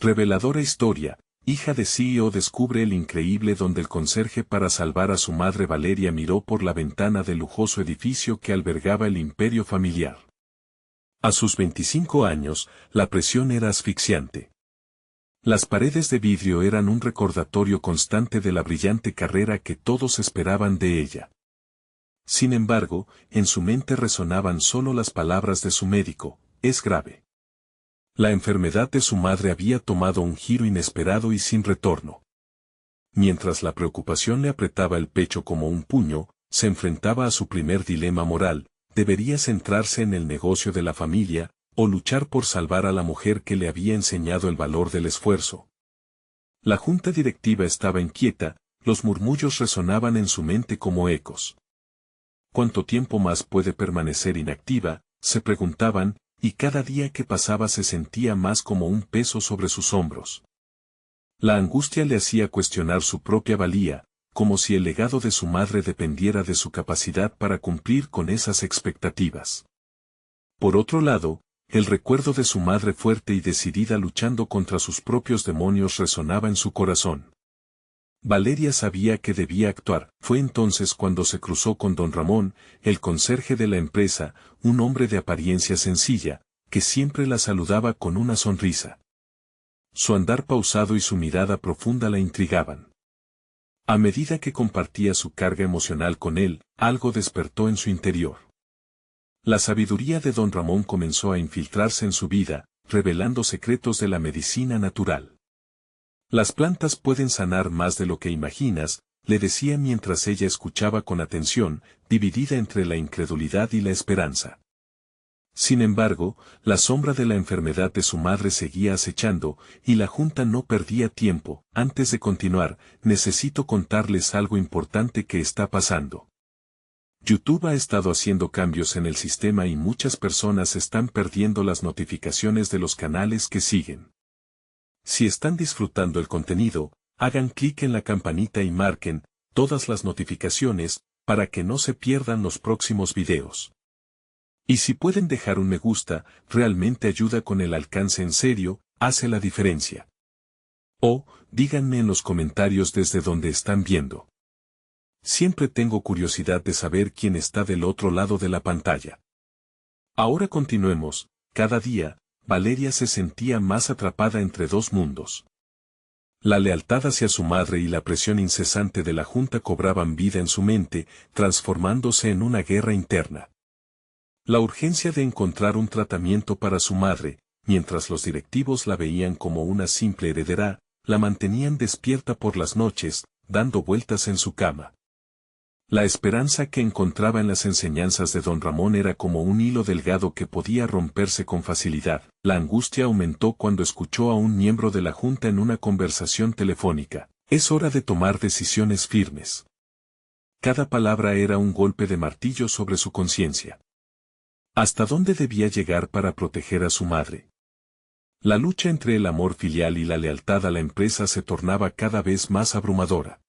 Reveladora historia. Hija de CEO descubre el increíble don del conserje para salvar a su madre. Valeria miró por la ventana del lujoso edificio que albergaba el imperio familiar. A sus 25 años, la presión era asfixiante. Las paredes de vidrio eran un recordatorio constante de la brillante carrera que todos esperaban de ella. Sin embargo, en su mente resonaban solo las palabras de su médico: es grave. La enfermedad de su madre había tomado un giro inesperado y sin retorno. Mientras la preocupación le apretaba el pecho como un puño, se enfrentaba a su primer dilema moral: ¿debería centrarse en el negocio de la familia, o luchar por salvar a la mujer que le había enseñado el valor del esfuerzo? La junta directiva estaba inquieta, los murmullos resonaban en su mente como ecos. ¿Cuánto tiempo más puede permanecer inactiva?, se preguntaban, y cada día que pasaba se sentía más como un peso sobre sus hombros. La angustia le hacía cuestionar su propia valía, como si el legado de su madre dependiera de su capacidad para cumplir con esas expectativas. Por otro lado, el recuerdo de su madre fuerte y decidida luchando contra sus propios demonios resonaba en su corazón. Valeria sabía que debía actuar. Fue entonces cuando se cruzó con don Ramón, el conserje de la empresa, un hombre de apariencia sencilla, que siempre la saludaba con una sonrisa. Su andar pausado y su mirada profunda la intrigaban. A medida que compartía su carga emocional con él, algo despertó en su interior. La sabiduría de don Ramón comenzó a infiltrarse en su vida, revelando secretos de la medicina natural. Las plantas pueden sanar más de lo que imaginas, le decía mientras ella escuchaba con atención, dividida entre la incredulidad y la esperanza. Sin embargo, la sombra de la enfermedad de su madre seguía acechando, y la junta no perdía tiempo. Antes de continuar, necesito contarles algo importante que está pasando. YouTube ha estado haciendo cambios en el sistema y muchas personas están perdiendo las notificaciones de los canales que siguen. Si están disfrutando el contenido, hagan clic en la campanita y marquen todas las notificaciones para que no se pierdan los próximos videos. Y si pueden dejar un me gusta, realmente ayuda con el alcance. En serio, hace la diferencia. O, díganme en los comentarios desde donde están viendo. Siempre tengo curiosidad de saber quién está del otro lado de la pantalla. Ahora continuemos. Cada día, Valeria se sentía más atrapada entre dos mundos. La lealtad hacia su madre y la presión incesante de la junta cobraban vida en su mente, transformándose en una guerra interna. La urgencia de encontrar un tratamiento para su madre, mientras los directivos la veían como una simple heredera, la mantenían despierta por las noches, dando vueltas en su cama. La esperanza que encontraba en las enseñanzas de don Ramón era como un hilo delgado que podía romperse con facilidad. La angustia aumentó cuando escuchó a un miembro de la junta en una conversación telefónica: es hora de tomar decisiones firmes. Cada palabra era un golpe de martillo sobre su conciencia. ¿Hasta dónde debía llegar para proteger a su madre? La lucha entre el amor filial y la lealtad a la empresa se tornaba cada vez más abrumadora.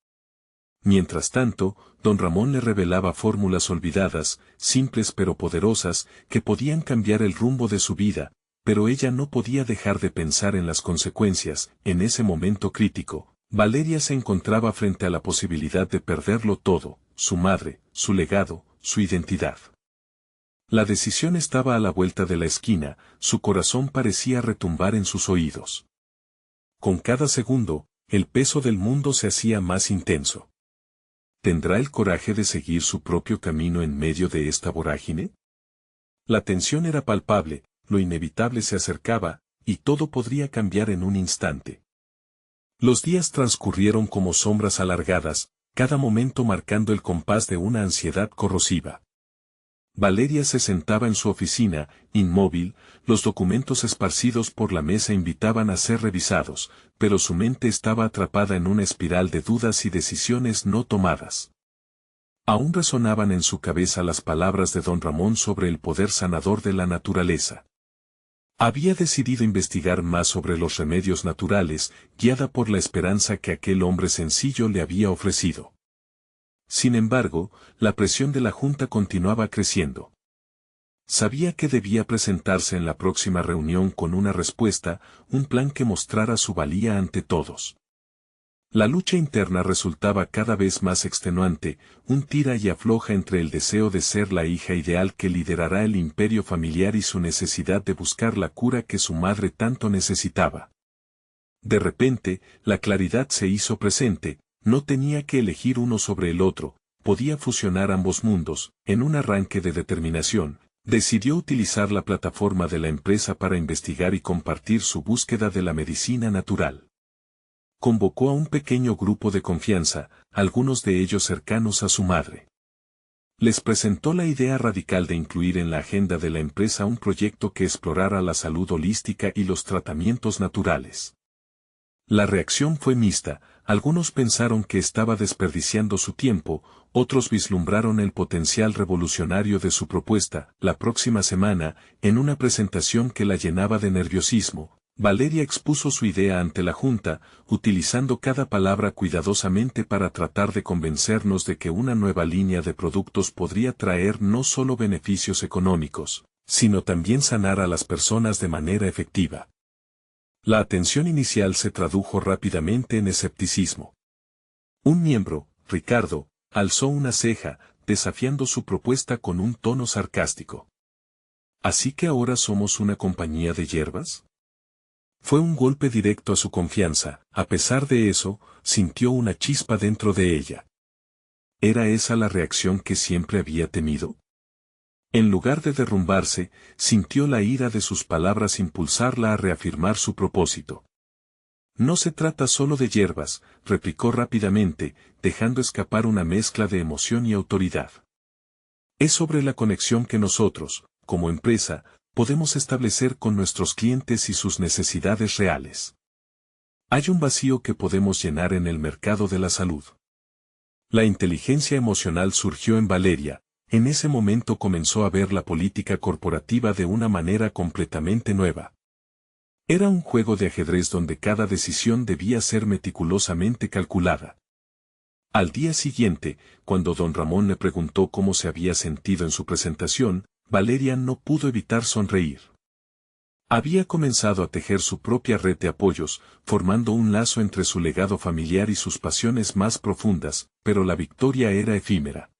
Mientras tanto, don Ramón le revelaba fórmulas olvidadas, simples pero poderosas, que podían cambiar el rumbo de su vida, pero ella no podía dejar de pensar en las consecuencias. En ese momento crítico, Valeria se encontraba frente a la posibilidad de perderlo todo: su madre, su legado, su identidad. La decisión estaba a la vuelta de la esquina, su corazón parecía retumbar en sus oídos. Con cada segundo, el peso del mundo se hacía más intenso. ¿Tendrá el coraje de seguir su propio camino en medio de esta vorágine? La tensión era palpable, lo inevitable se acercaba, y todo podría cambiar en un instante. Los días transcurrieron como sombras alargadas, cada momento marcando el compás de una ansiedad corrosiva. Valeria se sentaba en su oficina, inmóvil, los documentos esparcidos por la mesa invitaban a ser revisados, pero su mente estaba atrapada en una espiral de dudas y decisiones no tomadas. Aún resonaban en su cabeza las palabras de don Ramón sobre el poder sanador de la naturaleza. Había decidido investigar más sobre los remedios naturales, guiada por la esperanza que aquel hombre sencillo le había ofrecido. Sin embargo, la presión de la junta continuaba creciendo. Sabía que debía presentarse en la próxima reunión con una respuesta, un plan que mostrara su valía ante todos. La lucha interna resultaba cada vez más extenuante, un tira y afloja entre el deseo de ser la hija ideal que liderará el imperio familiar y su necesidad de buscar la cura que su madre tanto necesitaba. De repente, la claridad se hizo presente, no tenía que elegir uno sobre el otro, podía fusionar ambos mundos, en un arranque de determinación. Decidió utilizar la plataforma de la empresa para investigar y compartir su búsqueda de la medicina natural. Convocó a un pequeño grupo de confianza, algunos de ellos cercanos a su madre. Les presentó la idea radical de incluir en la agenda de la empresa un proyecto que explorara la salud holística y los tratamientos naturales. La reacción fue mixta, algunos pensaron que estaba desperdiciando su tiempo, otros vislumbraron el potencial revolucionario de su propuesta. La próxima semana, en una presentación que la llenaba de nerviosismo, Valeria expuso su idea ante la Junta, utilizando cada palabra cuidadosamente para tratar de convencernos de que una nueva línea de productos podría traer no solo beneficios económicos, sino también sanar a las personas de manera efectiva. La atención inicial se tradujo rápidamente en escepticismo. Un miembro, Ricardo, alzó una ceja, desafiando su propuesta con un tono sarcástico. ¿Así que ahora somos una compañía de hierbas? Fue un golpe directo a su confianza, a pesar de eso, sintió una chispa dentro de ella. ¿Era esa la reacción que siempre había temido? En lugar de derrumbarse, sintió la ira de sus palabras impulsarla a reafirmar su propósito. No se trata solo de hierbas, replicó rápidamente, dejando escapar una mezcla de emoción y autoridad. Es sobre la conexión que nosotros, como empresa, podemos establecer con nuestros clientes y sus necesidades reales. Hay un vacío que podemos llenar en el mercado de la salud. La inteligencia emocional surgió en Valeria. En ese momento comenzó a ver la política corporativa de una manera completamente nueva. Era un juego de ajedrez donde cada decisión debía ser meticulosamente calculada. Al día siguiente, cuando don Ramón le preguntó cómo se había sentido en su presentación, Valeria no pudo evitar sonreír. Había comenzado a tejer su propia red de apoyos, formando un lazo entre su legado familiar y sus pasiones más profundas, pero la victoria era efímera.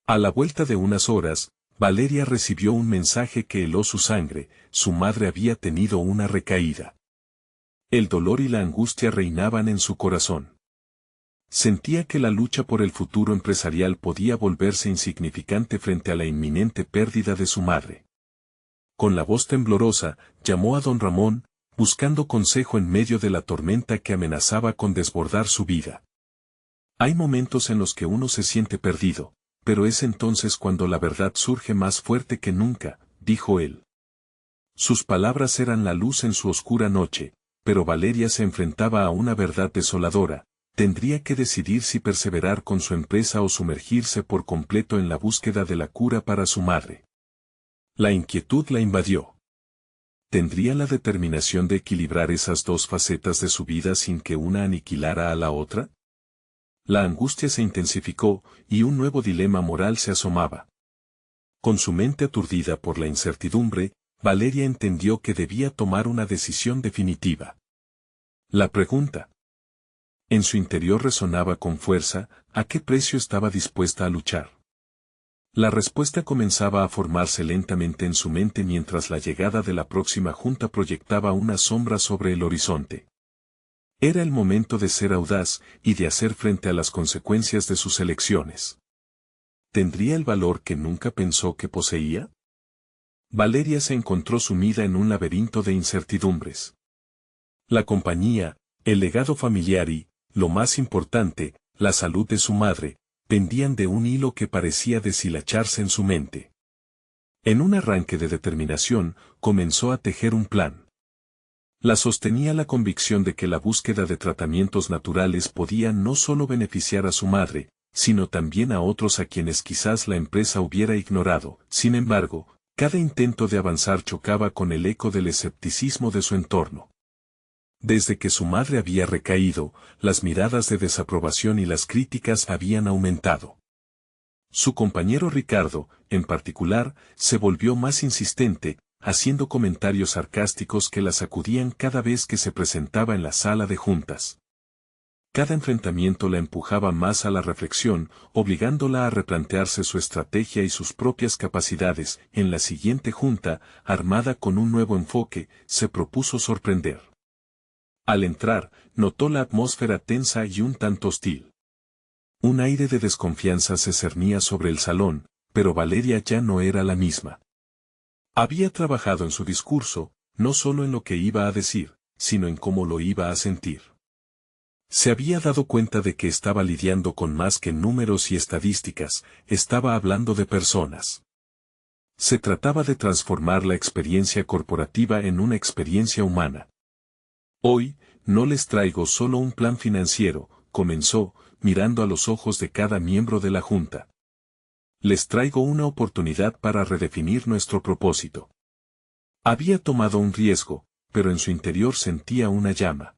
A la vuelta de unas horas, Valeria recibió un mensaje que heló su sangre, su madre había tenido una recaída. El dolor y la angustia reinaban en su corazón. Sentía que la lucha por el futuro empresarial podía volverse insignificante frente a la inminente pérdida de su madre. Con la voz temblorosa, llamó a don Ramón, buscando consejo en medio de la tormenta que amenazaba con desbordar su vida. Hay momentos en los que uno se siente perdido, pero es entonces cuando la verdad surge más fuerte que nunca, dijo él. Sus palabras eran la luz en su oscura noche, pero Valeria se enfrentaba a una verdad desoladora, tendría que decidir si perseverar con su empresa o sumergirse por completo en la búsqueda de la cura para su madre. La inquietud la invadió. ¿Tendría la determinación de equilibrar esas dos facetas de su vida sin que una aniquilara a la otra? La angustia se intensificó, y un nuevo dilema moral se asomaba. Con su mente aturdida por la incertidumbre, Valeria entendió que debía tomar una decisión definitiva. La pregunta. En su interior resonaba con fuerza, ¿a qué precio estaba dispuesta a luchar? La respuesta comenzaba a formarse lentamente en su mente mientras la llegada de la próxima junta proyectaba una sombra sobre el horizonte. Era el momento de ser audaz y de hacer frente a las consecuencias de sus elecciones. ¿Tendría el valor que nunca pensó que poseía? Valeria se encontró sumida en un laberinto de incertidumbres. La compañía, el legado familiar y, lo más importante, la salud de su madre, pendían de un hilo que parecía deshilacharse en su mente. En un arranque de determinación, comenzó a tejer un plan. La sostenía la convicción de que la búsqueda de tratamientos naturales podía no solo beneficiar a su madre, sino también a otros a quienes quizás la empresa hubiera ignorado. Sin embargo, cada intento de avanzar chocaba con el eco del escepticismo de su entorno. Desde que su madre había recaído, las miradas de desaprobación y las críticas habían aumentado. Su compañero Ricardo, en particular, se volvió más insistente, haciendo comentarios sarcásticos que la sacudían cada vez que se presentaba en la sala de juntas. Cada enfrentamiento la empujaba más a la reflexión, obligándola a replantearse su estrategia y sus propias capacidades. En la siguiente junta, armada con un nuevo enfoque, se propuso sorprender. Al entrar, notó la atmósfera tensa y un tanto hostil. Un aire de desconfianza se cernía sobre el salón, pero Valeria ya no era la misma. Había trabajado en su discurso, no solo en lo que iba a decir, sino en cómo lo iba a sentir. Se había dado cuenta de que estaba lidiando con más que números y estadísticas, estaba hablando de personas. Se trataba de transformar la experiencia corporativa en una experiencia humana. Hoy, no les traigo solo un plan financiero, comenzó, mirando a los ojos de cada miembro de la Junta. Les traigo una oportunidad para redefinir nuestro propósito. Había tomado un riesgo, pero en su interior sentía una llama.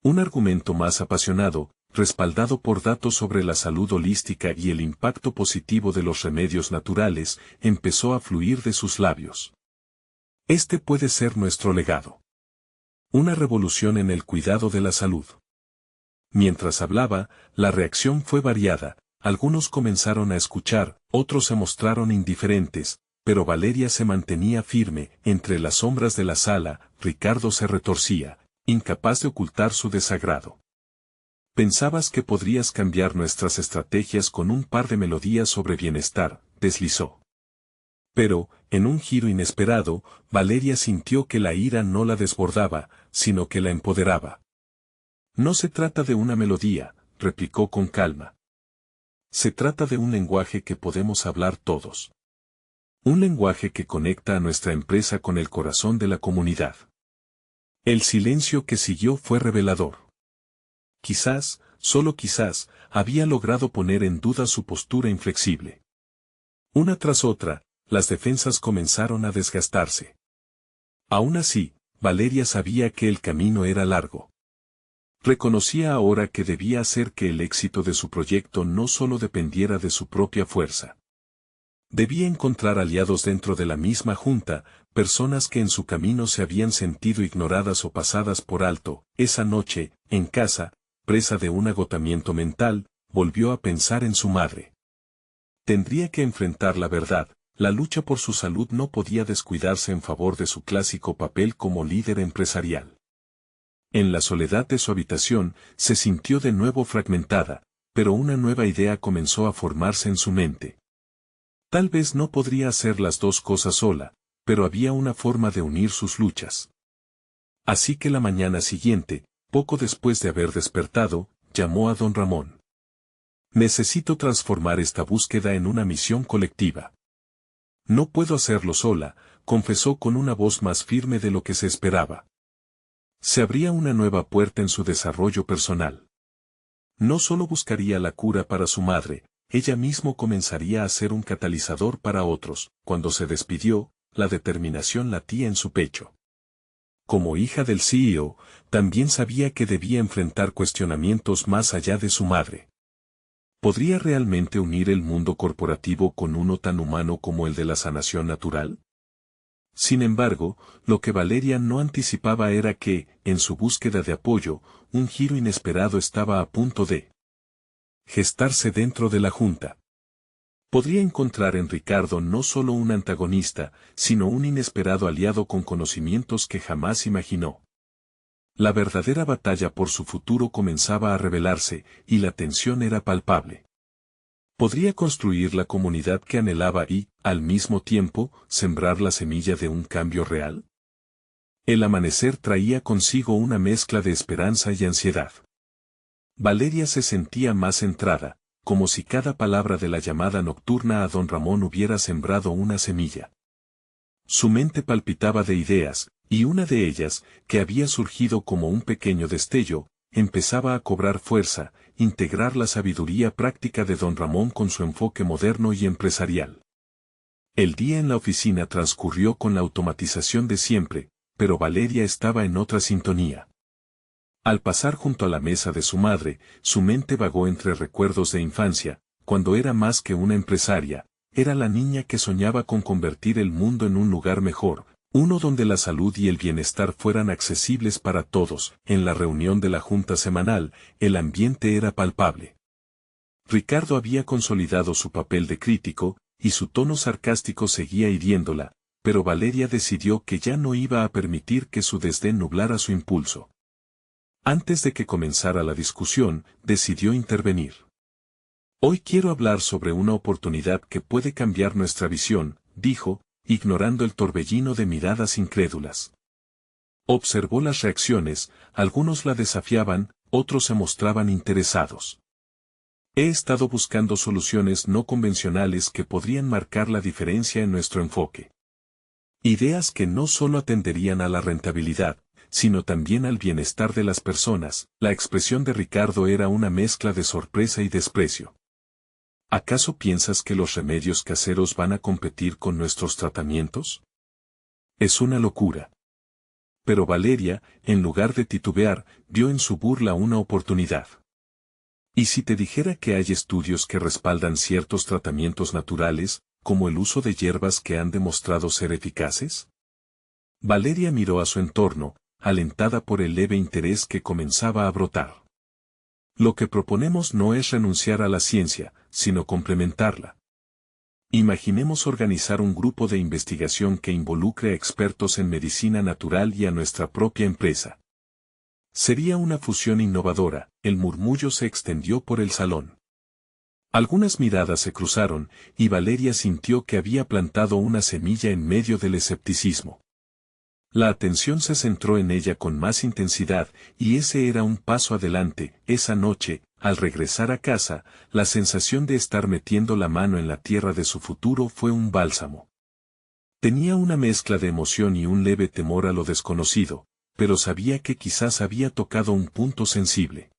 Un argumento más apasionado, respaldado por datos sobre la salud holística y el impacto positivo de los remedios naturales, empezó a fluir de sus labios. Este puede ser nuestro legado. Una revolución en el cuidado de la salud. Mientras hablaba, la reacción fue variada, algunos comenzaron a escuchar, otros se mostraron indiferentes, pero Valeria se mantenía firme. Entre las sombras de la sala, Ricardo se retorcía, incapaz de ocultar su desagrado. Pensabas que podrías cambiar nuestras estrategias con un par de melodías sobre bienestar, deslizó. Pero, en un giro inesperado, Valeria sintió que la ira no la desbordaba, sino que la empoderaba. No se trata de una melodía, replicó con calma. Se trata de un lenguaje que podemos hablar todos. Un lenguaje que conecta a nuestra empresa con el corazón de la comunidad. El silencio que siguió fue revelador. Quizás, solo quizás, había logrado poner en duda su postura inflexible. Una tras otra, las defensas comenzaron a desgastarse. Aún así, Valeria sabía que el camino era largo. Reconocía ahora que debía hacer que el éxito de su proyecto no solo dependiera de su propia fuerza. Debía encontrar aliados dentro de la misma junta, personas que en su camino se habían sentido ignoradas o pasadas por alto. Esa noche, en casa, presa de un agotamiento mental, volvió a pensar en su madre. Tendría que enfrentar la verdad, la lucha por su salud no podía descuidarse en favor de su clásico papel como líder empresarial. En la soledad de su habitación, se sintió de nuevo fragmentada, pero una nueva idea comenzó a formarse en su mente. Tal vez no podría hacer las dos cosas sola, pero había una forma de unir sus luchas. Así que la mañana siguiente, poco después de haber despertado, llamó a don Ramón. Necesito transformar esta búsqueda en una misión colectiva. No puedo hacerlo sola, confesó con una voz más firme de lo que se esperaba. Se abría una nueva puerta en su desarrollo personal. No solo buscaría la cura para su madre, ella misma comenzaría a ser un catalizador para otros. Cuando se despidió, la determinación latía en su pecho. Como hija del CEO, también sabía que debía enfrentar cuestionamientos más allá de su madre. ¿Podría realmente unir el mundo corporativo con uno tan humano como el de la sanación natural? Sin embargo, lo que Valeria no anticipaba era que, en su búsqueda de apoyo, un giro inesperado estaba a punto de gestarse dentro de la junta. Podría encontrar en Ricardo no solo un antagonista, sino un inesperado aliado con conocimientos que jamás imaginó. La verdadera batalla por su futuro comenzaba a revelarse, y la tensión era palpable. Podría construir la comunidad que anhelaba y, al mismo tiempo, sembrar la semilla de un cambio real. El amanecer traía consigo una mezcla de esperanza y ansiedad. Valeria se sentía más centrada, como si cada palabra de la llamada nocturna a don Ramón hubiera sembrado una semilla. Su mente palpitaba de ideas, y una de ellas, que había surgido como un pequeño destello, empezaba a cobrar fuerza, integrar la sabiduría práctica de don Ramón con su enfoque moderno y empresarial. El día en la oficina transcurrió con la automatización de siempre, pero Valeria estaba en otra sintonía. Al pasar junto a la mesa de su madre, su mente vagó entre recuerdos de infancia, cuando era más que una empresaria, era la niña que soñaba con convertir el mundo en un lugar mejor, uno donde la salud y el bienestar fueran accesibles para todos. En la reunión de la junta semanal, el ambiente era palpable. Ricardo había consolidado su papel de crítico, y su tono sarcástico seguía hiriéndola, pero Valeria decidió que ya no iba a permitir que su desdén nublara su impulso. Antes de que comenzara la discusión, decidió intervenir. Hoy quiero hablar sobre una oportunidad que puede cambiar nuestra visión, dijo, ignorando el torbellino de miradas incrédulas. Observó las reacciones, algunos la desafiaban, otros se mostraban interesados. He estado buscando soluciones no convencionales que podrían marcar la diferencia en nuestro enfoque. Ideas que no solo atenderían a la rentabilidad, sino también al bienestar de las personas. La expresión de Ricardo era una mezcla de sorpresa y desprecio. ¿Acaso piensas que los remedios caseros van a competir con nuestros tratamientos? Es una locura. Pero Valeria, en lugar de titubear, vio en su burla una oportunidad. ¿Y si te dijera que hay estudios que respaldan ciertos tratamientos naturales, como el uso de hierbas que han demostrado ser eficaces? Valeria miró a su entorno, alentada por el leve interés que comenzaba a brotar. Lo que proponemos no es renunciar a la ciencia, sino complementarla. Imaginemos organizar un grupo de investigación que involucre a expertos en medicina natural y a nuestra propia empresa. Sería una fusión innovadora. El murmullo se extendió por el salón. Algunas miradas se cruzaron, y Valeria sintió que había plantado una semilla en medio del escepticismo. La atención se centró en ella con más intensidad, y ese era un paso adelante. Esa noche, al regresar a casa, la sensación de estar metiendo la mano en la tierra de su futuro fue un bálsamo. Tenía una mezcla de emoción y un leve temor a lo desconocido, pero sabía que quizás había tocado un punto sensible.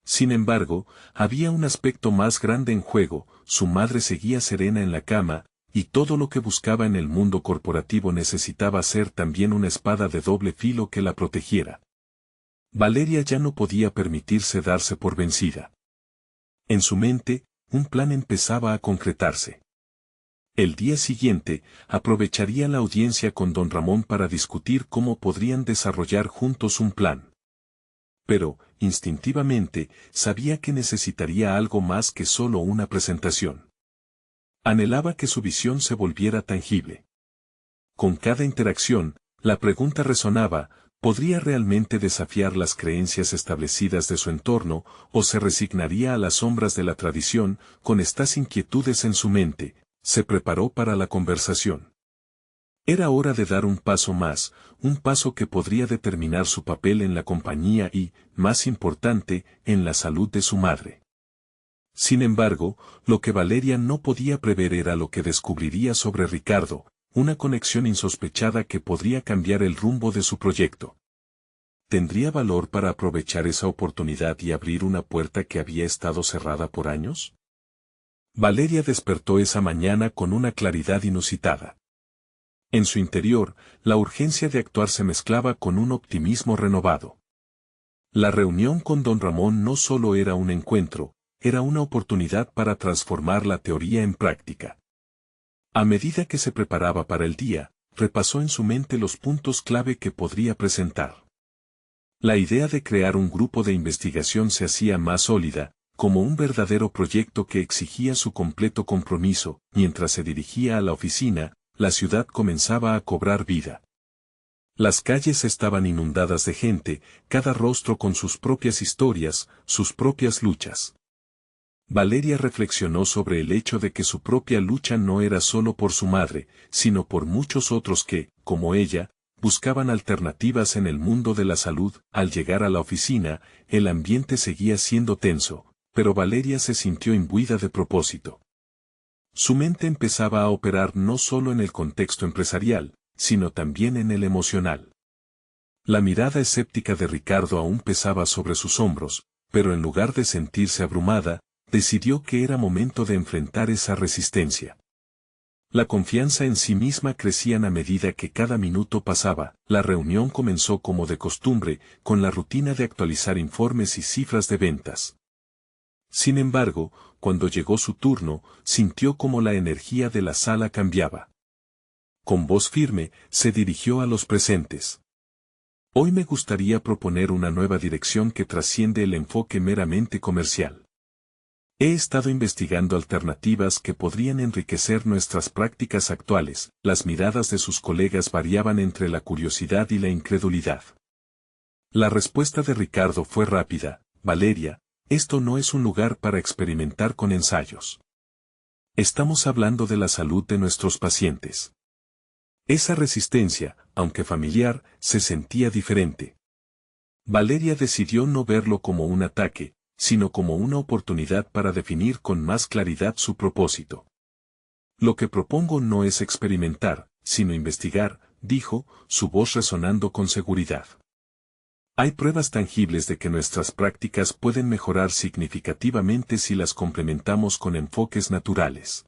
Sin embargo, había un aspecto más grande en juego. Su madre seguía serena en la cama, y todo lo que buscaba en el mundo corporativo necesitaba ser también una espada de doble filo que la protegiera. Valeria ya no podía permitirse darse por vencida. En su mente, un plan empezaba a concretarse. El día siguiente, aprovecharía la audiencia con don Ramón para discutir cómo podrían desarrollar juntos un plan. Pero, instintivamente, sabía que necesitaría algo más que solo una presentación. Anhelaba que su visión se volviera tangible. Con cada interacción, la pregunta resonaba: ¿podría realmente desafiar las creencias establecidas de su entorno, o se resignaría a las sombras de la tradición? Con estas inquietudes en su mente, se preparó para la conversación. Era hora de dar un paso más, un paso que podría determinar su papel en la compañía y, más importante, en la salud de su madre. Sin embargo, lo que Valeria no podía prever era lo que descubriría sobre Ricardo, una conexión insospechada que podría cambiar el rumbo de su proyecto. ¿Tendría valor para aprovechar esa oportunidad y abrir una puerta que había estado cerrada por años? Valeria despertó esa mañana con una claridad inusitada. En su interior, la urgencia de actuar se mezclaba con un optimismo renovado. La reunión con don Ramón no solo era un encuentro, era una oportunidad para transformar la teoría en práctica. A medida que se preparaba para el día, repasó en su mente los puntos clave que podría presentar. La idea de crear un grupo de investigación se hacía más sólida, como un verdadero proyecto que exigía su completo compromiso. Mientras se dirigía a la oficina, la ciudad comenzaba a cobrar vida. Las calles estaban inundadas de gente, cada rostro con sus propias historias, sus propias luchas. Valeria reflexionó sobre el hecho de que su propia lucha no era solo por su madre, sino por muchos otros que, como ella, buscaban alternativas en el mundo de la salud. Al llegar a la oficina, el ambiente seguía siendo tenso, pero Valeria se sintió imbuida de propósito. Su mente empezaba a operar no solo en el contexto empresarial, sino también en el emocional. La mirada escéptica de Ricardo aún pesaba sobre sus hombros, pero en lugar de sentirse abrumada, decidió que era momento de enfrentar esa resistencia. La confianza en sí misma crecía a medida que cada minuto pasaba. La reunión comenzó como de costumbre, con la rutina de actualizar informes y cifras de ventas. Sin embargo, cuando llegó su turno, sintió como la energía de la sala cambiaba. Con voz firme, se dirigió a los presentes. Hoy me gustaría proponer una nueva dirección que trasciende el enfoque meramente comercial. He estado investigando alternativas que podrían enriquecer nuestras prácticas actuales. Las miradas de sus colegas variaban entre la curiosidad y la incredulidad. La respuesta de Ricardo fue rápida: Valeria, esto no es un lugar para experimentar con ensayos. Estamos hablando de la salud de nuestros pacientes. Esa resistencia, aunque familiar, se sentía diferente. Valeria decidió no verlo como un ataque, sino como una oportunidad para definir con más claridad su propósito. Lo que propongo no es experimentar, sino investigar, dijo, su voz resonando con seguridad. Hay pruebas tangibles de que nuestras prácticas pueden mejorar significativamente si las complementamos con enfoques naturales.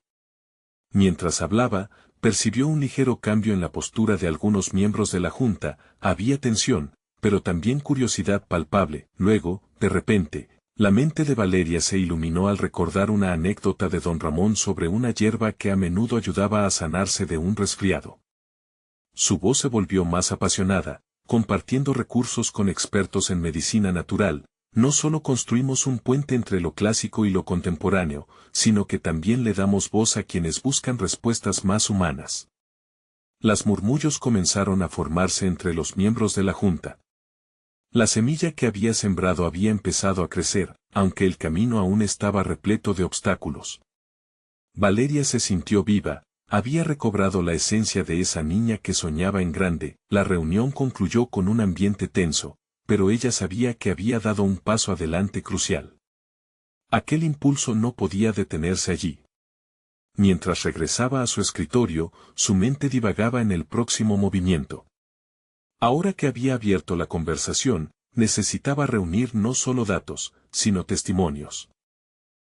Mientras hablaba, percibió un ligero cambio en la postura de algunos miembros de la junta. Había tensión, pero también curiosidad palpable. Luego, de repente, la mente de Valeria se iluminó al recordar una anécdota de don Ramón sobre una hierba que a menudo ayudaba a sanarse de un resfriado. Su voz se volvió más apasionada, compartiendo recursos con expertos en medicina natural. No solo construimos un puente entre lo clásico y lo contemporáneo, sino que también le damos voz a quienes buscan respuestas más humanas. Las murmullos comenzaron a formarse entre los miembros de la junta. La semilla que había sembrado había empezado a crecer, aunque el camino aún estaba repleto de obstáculos. Valeria se sintió viva, había recobrado la esencia de esa niña que soñaba en grande. La reunión concluyó con un ambiente tenso, pero ella sabía que había dado un paso adelante crucial. Aquel impulso no podía detenerse allí. Mientras regresaba a su escritorio, su mente divagaba en el próximo movimiento. Ahora que había abierto la conversación, necesitaba reunir no solo datos, sino testimonios.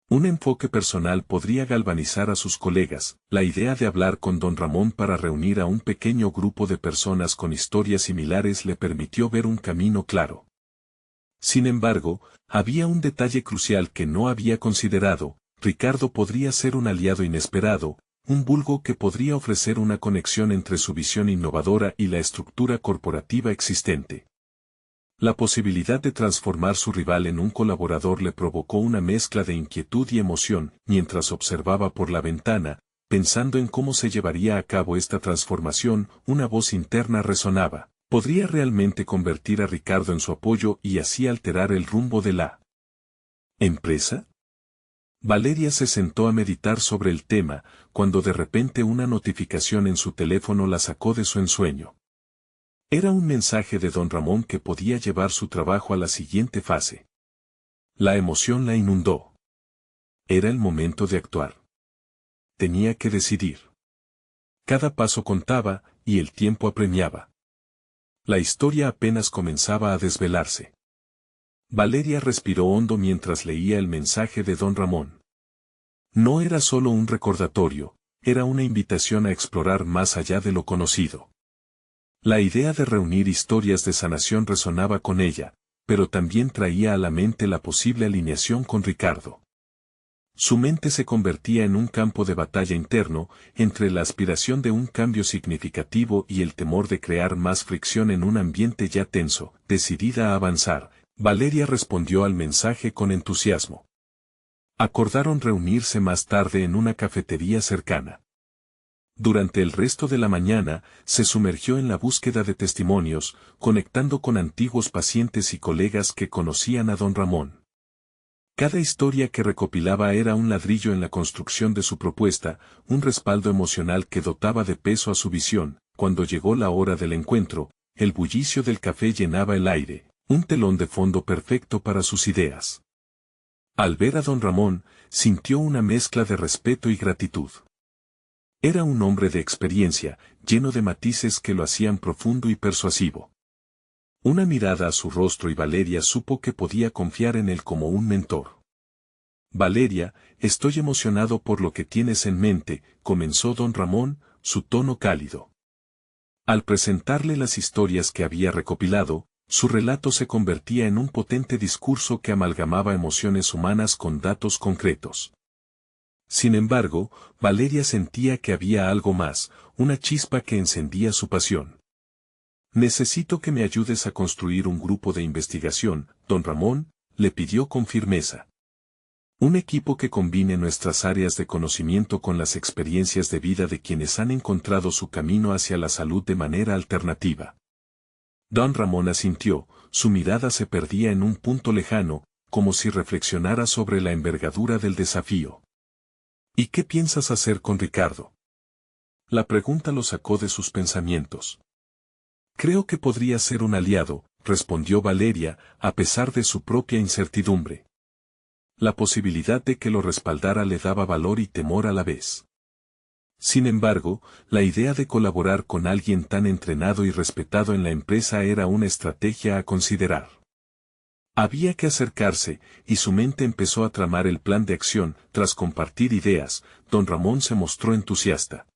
Un enfoque personal podría galvanizar a sus colegas. La idea de hablar con don Ramón para reunir a un pequeño grupo de personas con historias similares le permitió ver un camino claro. Sin embargo, había un detalle crucial que no había considerado: Ricardo podría ser un aliado inesperado, un vulgo que podría ofrecer una conexión entre su visión innovadora y la estructura corporativa existente. La posibilidad de transformar su rival en un colaborador le provocó una mezcla de inquietud y emoción. Mientras observaba por la ventana, pensando en cómo se llevaría a cabo esta transformación, una voz interna resonaba: ¿podría realmente convertir a Ricardo en su apoyo y así alterar el rumbo de la empresa? Valeria se sentó a meditar sobre el tema, cuando de repente una notificación en su teléfono la sacó de su ensueño. Era un mensaje de don Ramón que podía llevar su trabajo a la siguiente fase. La emoción la inundó. Era el momento de actuar. Tenía que decidir. Cada paso contaba, y el tiempo apremiaba. La historia apenas comenzaba a desvelarse. Valeria respiró hondo mientras leía el mensaje de don Ramón. No era solo un recordatorio, era una invitación a explorar más allá de lo conocido. La idea de reunir historias de sanación resonaba con ella, pero también traía a la mente la posible alineación con Ricardo. Su mente se convertía en un campo de batalla interno, entre la aspiración de un cambio significativo y el temor de crear más fricción en un ambiente ya tenso. Decidida a avanzar, Valeria respondió al mensaje con entusiasmo. Acordaron reunirse más tarde en una cafetería cercana. Durante el resto de la mañana, se sumergió en la búsqueda de testimonios, conectando con antiguos pacientes y colegas que conocían a don Ramón. Cada historia que recopilaba era un ladrillo en la construcción de su propuesta, un respaldo emocional que dotaba de peso a su visión. Cuando llegó la hora del encuentro, el bullicio del café llenaba el aire, un telón de fondo perfecto para sus ideas. Al ver a don Ramón, sintió una mezcla de respeto y gratitud. Era un hombre de experiencia, lleno de matices que lo hacían profundo y persuasivo. Una mirada a su rostro y Valeria supo que podía confiar en él como un mentor. Valeria, estoy emocionado por lo que tienes en mente, comenzó don Ramón, su tono cálido. Al presentarle las historias que había recopilado, su relato se convertía en un potente discurso que amalgamaba emociones humanas con datos concretos. Sin embargo, Valeria sentía que había algo más, una chispa que encendía su pasión. «Necesito que me ayudes a construir un grupo de investigación, don Ramón», le pidió con firmeza. «Un equipo que combine nuestras áreas de conocimiento con las experiencias de vida de quienes han encontrado su camino hacia la salud de manera alternativa». Don Ramón asintió, su mirada se perdía en un punto lejano, como si reflexionara sobre la envergadura del desafío. «¿Y qué piensas hacer con Ricardo?». La pregunta lo sacó de sus pensamientos. «Creo que podría ser un aliado», respondió Valeria, a pesar de su propia incertidumbre. La posibilidad de que lo respaldara le daba valor y temor a la vez. Sin embargo, la idea de colaborar con alguien tan entrenado y respetado en la empresa era una estrategia a considerar. Había que acercarse, y su mente empezó a tramar el plan de acción. Tras compartir ideas, don Ramón se mostró entusiasta.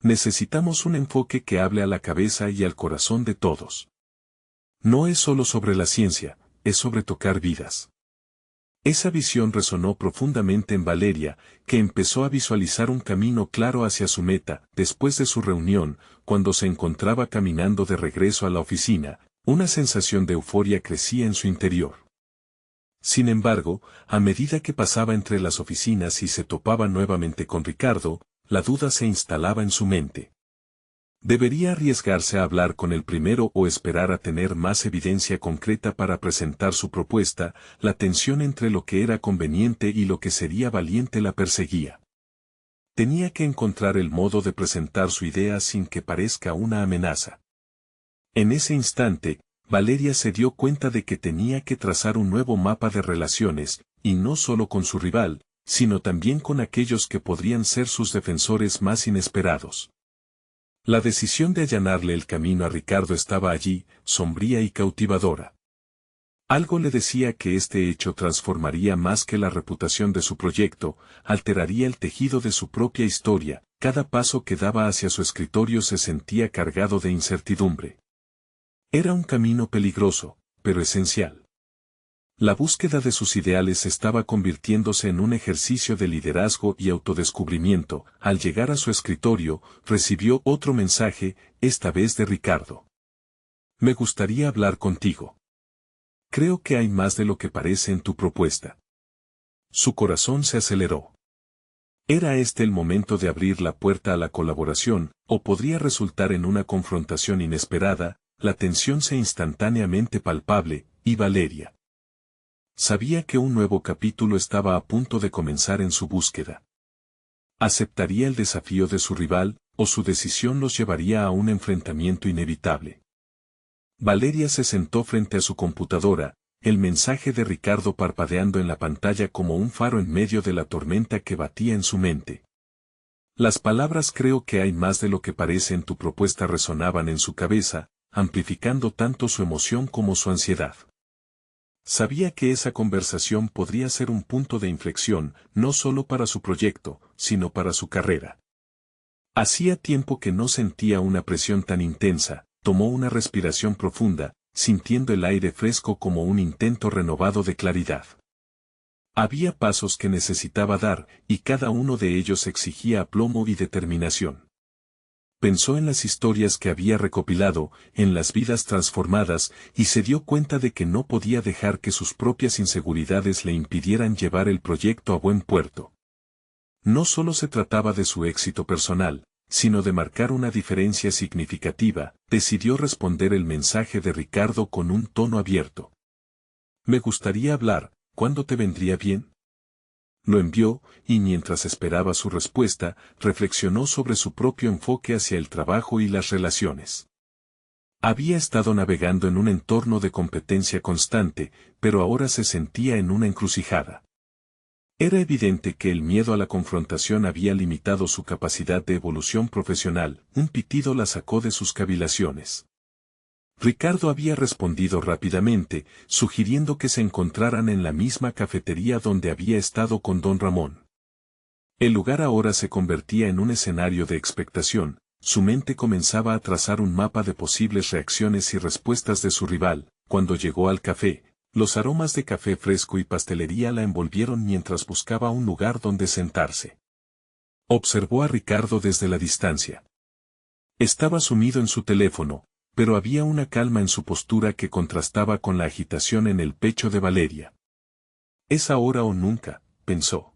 «Necesitamos un enfoque que hable a la cabeza y al corazón de todos. No es solo sobre la ciencia, es sobre tocar vidas». Esa visión resonó profundamente en Valeria, que empezó a visualizar un camino claro hacia su meta. Después de su reunión, cuando se encontraba caminando de regreso a la oficina, una sensación de euforia crecía en su interior. Sin embargo, a medida que pasaba entre las oficinas y se topaba nuevamente con Ricardo, la duda se instalaba en su mente. ¿Debería arriesgarse a hablar con el primero o esperar a tener más evidencia concreta para presentar su propuesta? La tensión entre lo que era conveniente y lo que sería valiente la perseguía. Tenía que encontrar el modo de presentar su idea sin que parezca una amenaza. En ese instante, Valeria se dio cuenta de que tenía que trazar un nuevo mapa de relaciones, y no solo con su rival, sino también con aquellos que podrían ser sus defensores más inesperados. La decisión de allanarle el camino a Ricardo estaba allí, sombría y cautivadora. Algo le decía que este hecho transformaría más que la reputación de su proyecto, alteraría el tejido de su propia historia. Cada paso que daba hacia su escritorio se sentía cargado de incertidumbre. Era un camino peligroso, pero esencial. La búsqueda de sus ideales estaba convirtiéndose en un ejercicio de liderazgo y autodescubrimiento. Al llegar a su escritorio, recibió otro mensaje, esta vez de Ricardo. «Me gustaría hablar contigo. Creo que hay más de lo que parece en tu propuesta». Su corazón se aceleró. ¿Era este el momento de abrir la puerta a la colaboración, o podría resultar en una confrontación inesperada? La tensión se instantáneamente palpable, y Valeria sabía que un nuevo capítulo estaba a punto de comenzar en su búsqueda. ¿Aceptaría el desafío de su rival, o su decisión los llevaría a un enfrentamiento inevitable? Valeria se sentó frente a su computadora, el mensaje de Ricardo parpadeando en la pantalla como un faro en medio de la tormenta que batía en su mente. Las palabras «creo que hay más de lo que parece en tu propuesta» resonaban en su cabeza, amplificando tanto su emoción como su ansiedad. Sabía que esa conversación podría ser un punto de inflexión, no solo para su proyecto, sino para su carrera. Hacía tiempo que no sentía una presión tan intensa. Tomó una respiración profunda, sintiendo el aire fresco como un intento renovado de claridad. Había pasos que necesitaba dar, y cada uno de ellos exigía aplomo y determinación. Pensó en las historias que había recopilado, en las vidas transformadas, y se dio cuenta de que no podía dejar que sus propias inseguridades le impidieran llevar el proyecto a buen puerto. No solo se trataba de su éxito personal, sino de marcar una diferencia significativa. Decidió responder el mensaje de Ricardo con un tono abierto. «Me gustaría hablar, ¿cuándo te vendría bien?». Lo envió, y mientras esperaba su respuesta, reflexionó sobre su propio enfoque hacia el trabajo y las relaciones. Había estado navegando en un entorno de competencia constante, pero ahora se sentía en una encrucijada. Era evidente que el miedo a la confrontación había limitado su capacidad de evolución profesional. Un pitido la sacó de sus cavilaciones. Ricardo había respondido rápidamente, sugiriendo que se encontraran en la misma cafetería donde había estado con don Ramón. El lugar ahora se convertía en un escenario de expectación. su mente comenzaba a trazar un mapa de posibles reacciones y respuestas de su rival. Cuando llegó al café, los aromas de café fresco y pastelería la envolvieron mientras buscaba un lugar donde sentarse. Observó a Ricardo desde la distancia. Estaba sumido en su teléfono, pero había una calma en su postura que contrastaba con la agitación en el pecho de Valeria. Es ahora o nunca, pensó.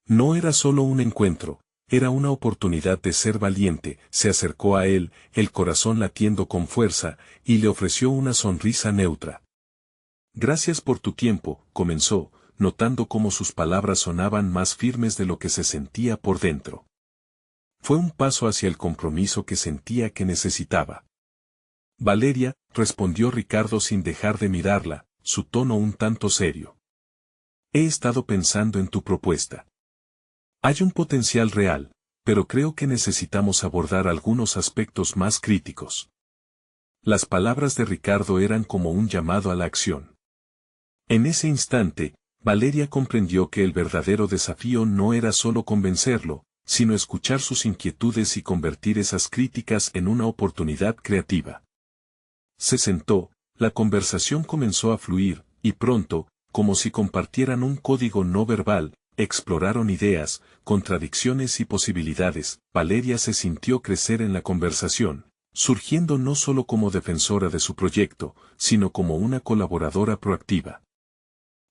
No era solo un encuentro, era una oportunidad de ser valiente. Se acercó a él, el corazón latiendo con fuerza, y le ofreció una sonrisa neutra. Gracias por tu tiempo, comenzó, notando cómo sus palabras sonaban más firmes de lo que se sentía por dentro. Fue un paso hacia el compromiso que sentía que necesitaba. Valeria, respondió Ricardo sin dejar de mirarla, su tono un tanto serio. He estado pensando en tu propuesta. Hay un potencial real, pero creo que necesitamos abordar algunos aspectos más críticos. Las palabras de Ricardo eran como un llamado a la acción. En ese instante, Valeria comprendió que el verdadero desafío no era solo convencerlo, sino escuchar sus inquietudes y convertir esas críticas en una oportunidad creativa. Se sentó, la conversación comenzó a fluir, y pronto, como si compartieran un código no verbal, exploraron ideas, contradicciones y posibilidades. Valeria se sintió crecer en la conversación, surgiendo no solo como defensora de su proyecto, sino como una colaboradora proactiva.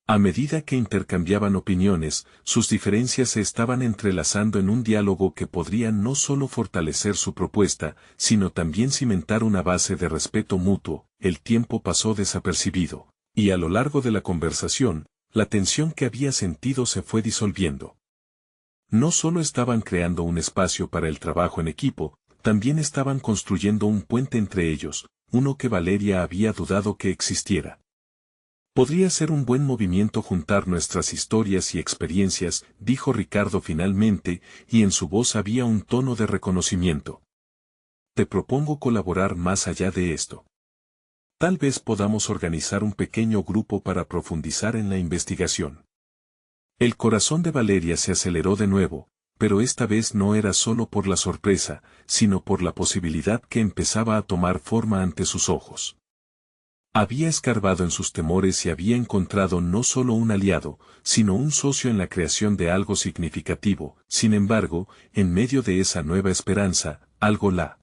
A medida que intercambiaban opiniones, sus diferencias se estaban entrelazando en un diálogo que podría no solo fortalecer su propuesta, sino también cimentar una base de respeto mutuo. El tiempo pasó desapercibido, y a lo largo de la conversación, la tensión que había sentido se fue disolviendo. No solo estaban creando un espacio para el trabajo en equipo, también estaban construyendo un puente entre ellos, uno que Valeria había dudado que existiera. Podría ser un buen movimiento juntar nuestras historias y experiencias, dijo Ricardo finalmente, y en su voz había un tono de reconocimiento. Te propongo colaborar más allá de esto. Tal vez podamos organizar un pequeño grupo para profundizar en la investigación. El corazón de Valeria se aceleró de nuevo, pero esta vez no era solo por la sorpresa, sino por la posibilidad que empezaba a tomar forma ante sus ojos. Había escarbado en sus temores y había encontrado no solo un aliado, sino un socio en la creación de algo significativo. Sin embargo, en medio de esa nueva esperanza, algo la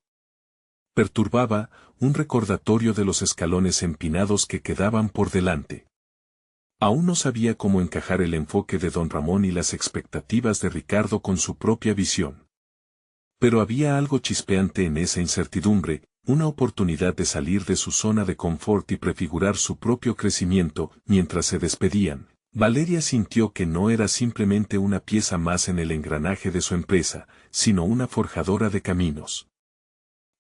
perturbaba, un recordatorio de los escalones empinados que quedaban por delante. Aún no sabía cómo encajar el enfoque de don Ramón y las expectativas de Ricardo con su propia visión. Pero había algo chispeante en esa incertidumbre, una oportunidad de salir de su zona de confort y prefigurar su propio crecimiento. Mientras se despedían, Valeria sintió que no era simplemente una pieza más en el engranaje de su empresa, sino una forjadora de caminos.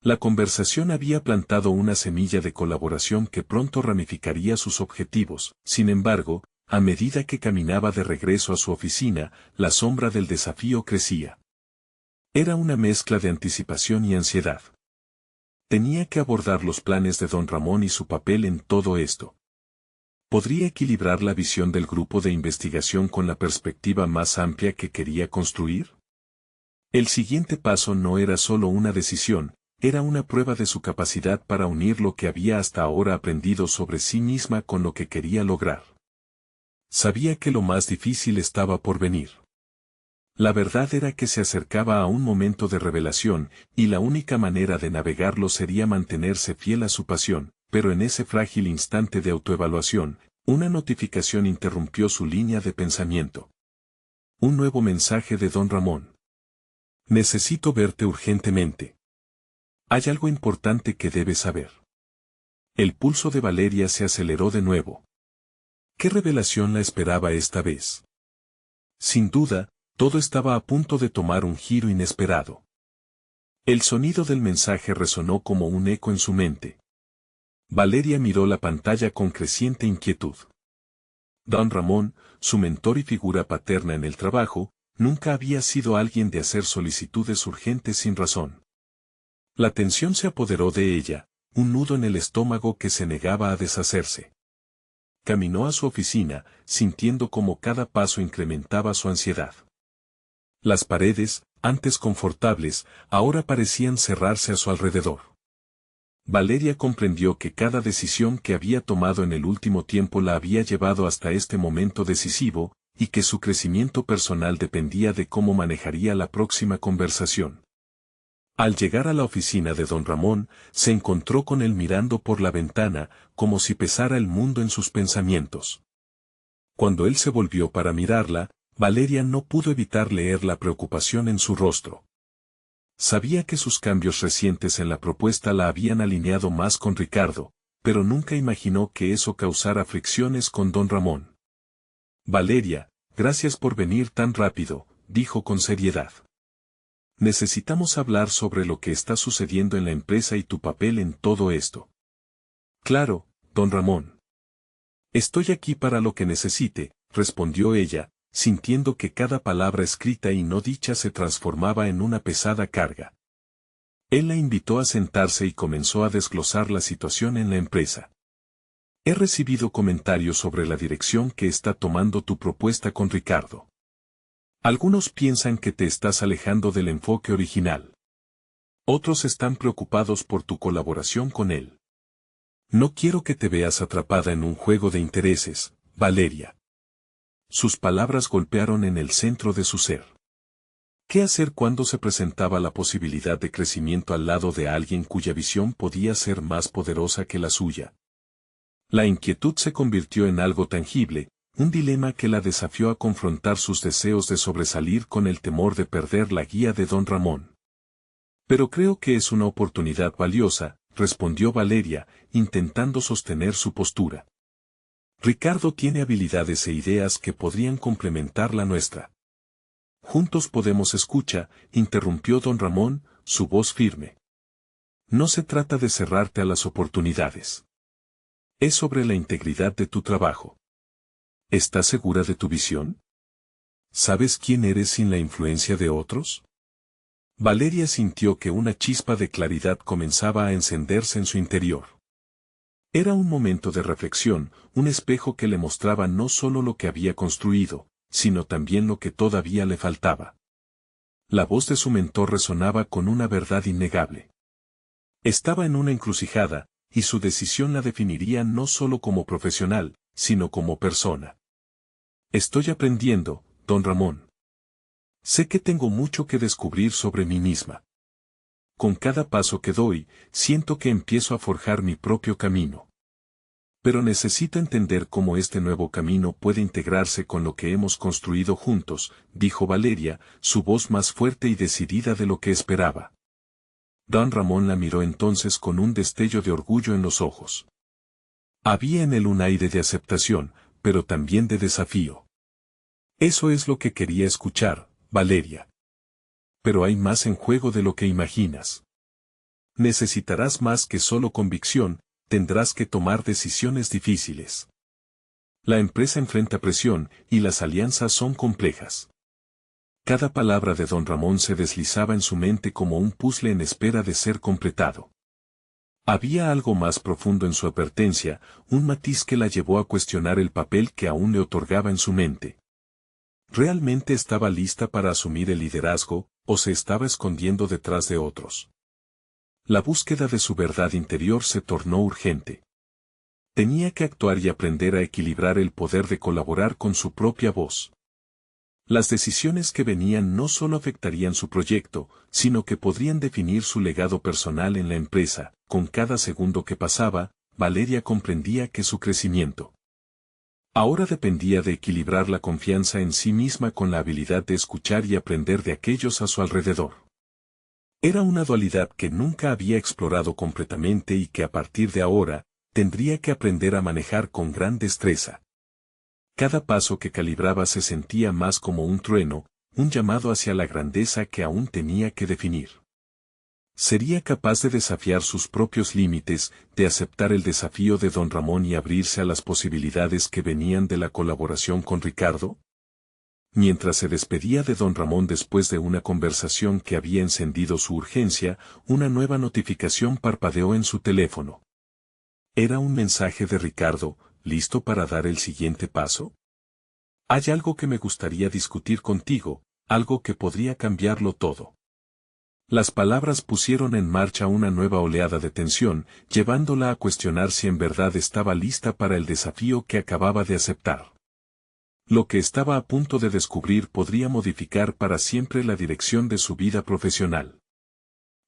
La conversación había plantado una semilla de colaboración que pronto ramificaría sus objetivos. Sin embargo, a medida que caminaba de regreso a su oficina, la sombra del desafío crecía. Era una mezcla de anticipación y ansiedad. Tenía que abordar los planes de don Ramón y su papel en todo esto. ¿Podría equilibrar la visión del grupo de investigación con la perspectiva más amplia que quería construir? El siguiente paso no era solo una decisión, era una prueba de su capacidad para unir lo que había hasta ahora aprendido sobre sí misma con lo que quería lograr. Sabía que lo más difícil estaba por venir. La verdad era que se acercaba a un momento de revelación, y la única manera de navegarlo sería mantenerse fiel a su pasión, pero en ese frágil instante de autoevaluación, una notificación interrumpió su línea de pensamiento. Un nuevo mensaje de don Ramón. Necesito verte urgentemente. Hay algo importante que debes saber. El pulso de Valeria se aceleró de nuevo. ¿Qué revelación la esperaba esta vez? Sin duda, todo estaba a punto de tomar un giro inesperado. El sonido del mensaje resonó como un eco en su mente. Valeria miró la pantalla con creciente inquietud. Don Ramón, su mentor y figura paterna en el trabajo, nunca había sido alguien de hacer solicitudes urgentes sin razón. La tensión se apoderó de ella, un nudo en el estómago que se negaba a deshacerse. Caminó a su oficina, sintiendo como cada paso incrementaba su ansiedad. Las paredes, antes confortables, ahora parecían cerrarse a su alrededor. Valeria comprendió que cada decisión que había tomado en el último tiempo la había llevado hasta este momento decisivo, y que su crecimiento personal dependía de cómo manejaría la próxima conversación. Al llegar a la oficina de don Ramón, se encontró con él mirando por la ventana, como si pesara el mundo en sus pensamientos. Cuando él se volvió para mirarla, Valeria no pudo evitar leer la preocupación en su rostro. Sabía que sus cambios recientes en la propuesta la habían alineado más con Ricardo, pero nunca imaginó que eso causara fricciones con don Ramón. Valeria, gracias por venir tan rápido, dijo con seriedad. Necesitamos hablar sobre lo que está sucediendo en la empresa y tu papel en todo esto. Claro, don Ramón. Estoy aquí para lo que necesite, respondió ella, sintiendo que cada palabra escrita y no dicha se transformaba en una pesada carga. Él la invitó a sentarse y comenzó a desglosar la situación en la empresa. He recibido comentarios sobre la dirección que está tomando tu propuesta con Ricardo. Algunos piensan que te estás alejando del enfoque original. Otros están preocupados por tu colaboración con él. No quiero que te veas atrapada en un juego de intereses, Valeria. Sus palabras golpearon en el centro de su ser. ¿Qué hacer cuando se presentaba la posibilidad de crecimiento al lado de alguien cuya visión podía ser más poderosa que la suya? La inquietud se convirtió en algo tangible, un dilema que la desafió a confrontar sus deseos de sobresalir con el temor de perder la guía de don Ramón. Pero creo que es una oportunidad valiosa, respondió Valeria, intentando sostener su postura. Ricardo tiene habilidades e ideas que podrían complementar la nuestra. Juntos podemos escuchar, interrumpió don Ramón, su voz firme. No se trata de cerrarte a las oportunidades. Es sobre la integridad de tu trabajo. ¿Estás segura de tu visión? ¿Sabes quién eres sin la influencia de otros? Valeria sintió que una chispa de claridad comenzaba a encenderse en su interior. Era un momento de reflexión, un espejo que le mostraba no solo lo que había construido, sino también lo que todavía le faltaba. La voz de su mentor resonaba con una verdad innegable. Estaba en una encrucijada, y su decisión la definiría no solo como profesional, sino como persona. Estoy aprendiendo, don Ramón. Sé que tengo mucho que descubrir sobre mí misma. Con cada paso que doy, siento que empiezo a forjar mi propio camino. Pero necesito entender cómo este nuevo camino puede integrarse con lo que hemos construido juntos, dijo Valeria, su voz más fuerte y decidida de lo que esperaba. Don Ramón la miró entonces con un destello de orgullo en los ojos. Había en él un aire de aceptación, pero también de desafío. Eso es lo que quería escuchar, Valeria. Pero hay más en juego de lo que imaginas. Necesitarás más que solo convicción, tendrás que tomar decisiones difíciles. La empresa enfrenta presión, y las alianzas son complejas. Cada palabra de don Ramón se deslizaba en su mente como un puzzle en espera de ser completado. Había algo más profundo en su advertencia, un matiz que la llevó a cuestionar el papel que aún le otorgaba en su mente. ¿Realmente estaba lista para asumir el liderazgo, o se estaba escondiendo detrás de otros? La búsqueda de su verdad interior se tornó urgente. Tenía que actuar y aprender a equilibrar el poder de colaborar con su propia voz. Las decisiones que venían no solo afectarían su proyecto, sino que podrían definir su legado personal en la empresa. Con cada segundo que pasaba, Valeria comprendía que su crecimiento ahora dependía de equilibrar la confianza en sí misma con la habilidad de escuchar y aprender de aquellos a su alrededor. Era una dualidad que nunca había explorado completamente y que a partir de ahora, tendría que aprender a manejar con gran destreza. Cada paso que calibraba se sentía más como un trueno, un llamado hacia la grandeza que aún tenía que definir. ¿Sería capaz de desafiar sus propios límites, de aceptar el desafío de don Ramón y abrirse a las posibilidades que venían de la colaboración con Ricardo? Mientras se despedía de don Ramón después de una conversación que había encendido su urgencia, una nueva notificación parpadeó en su teléfono. Era un mensaje de Ricardo, ¿listo para dar el siguiente paso? Hay algo que me gustaría discutir contigo, algo que podría cambiarlo todo. Las palabras pusieron en marcha una nueva oleada de tensión, llevándola a cuestionar si en verdad estaba lista para el desafío que acababa de aceptar. Lo que estaba a punto de descubrir podría modificar para siempre la dirección de su vida profesional.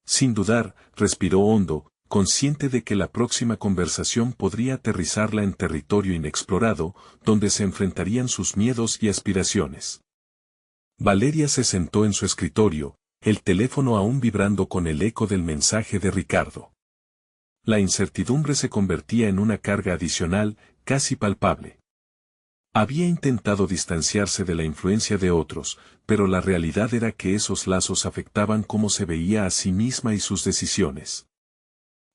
Sin dudar, respiró hondo, consciente de que la próxima conversación podría aterrizarla en territorio inexplorado, donde se enfrentarían sus miedos y aspiraciones. Valeria se sentó en su escritorio, el teléfono aún vibrando con el eco del mensaje de Ricardo. La incertidumbre se convertía en una carga adicional, casi palpable. Había intentado distanciarse de la influencia de otros, pero la realidad era que esos lazos afectaban cómo se veía a sí misma y sus decisiones.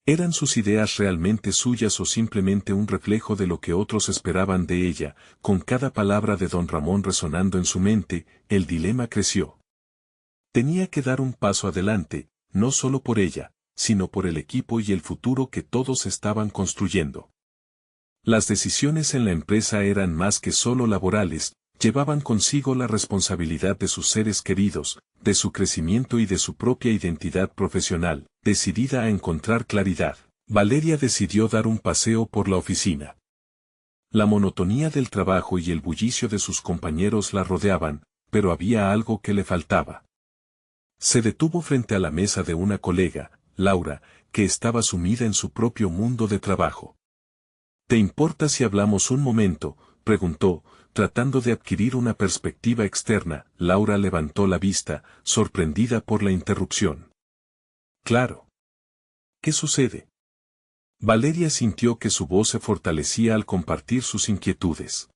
¿Eran sus ideas realmente suyas o simplemente un reflejo de lo que otros esperaban de ella? Con cada palabra de don Ramón resonando en su mente, el dilema creció. Tenía que dar un paso adelante, no solo por ella, sino por el equipo y el futuro que todos estaban construyendo. Las decisiones en la empresa eran más que solo laborales, llevaban consigo la responsabilidad de sus seres queridos, de su crecimiento y de su propia identidad profesional. Decidida a encontrar claridad, Valeria decidió dar un paseo por la oficina. La monotonía del trabajo y el bullicio de sus compañeros la rodeaban, pero había algo que le faltaba. Se detuvo frente a la mesa de una colega, Laura, que estaba sumida en su propio mundo de trabajo. ¿Te importa si hablamos un momento?, preguntó, tratando de adquirir una perspectiva externa. Laura levantó la vista, sorprendida por la interrupción. Claro. ¿Qué sucede? Valeria sintió que su voz se fortalecía al compartir sus inquietudes.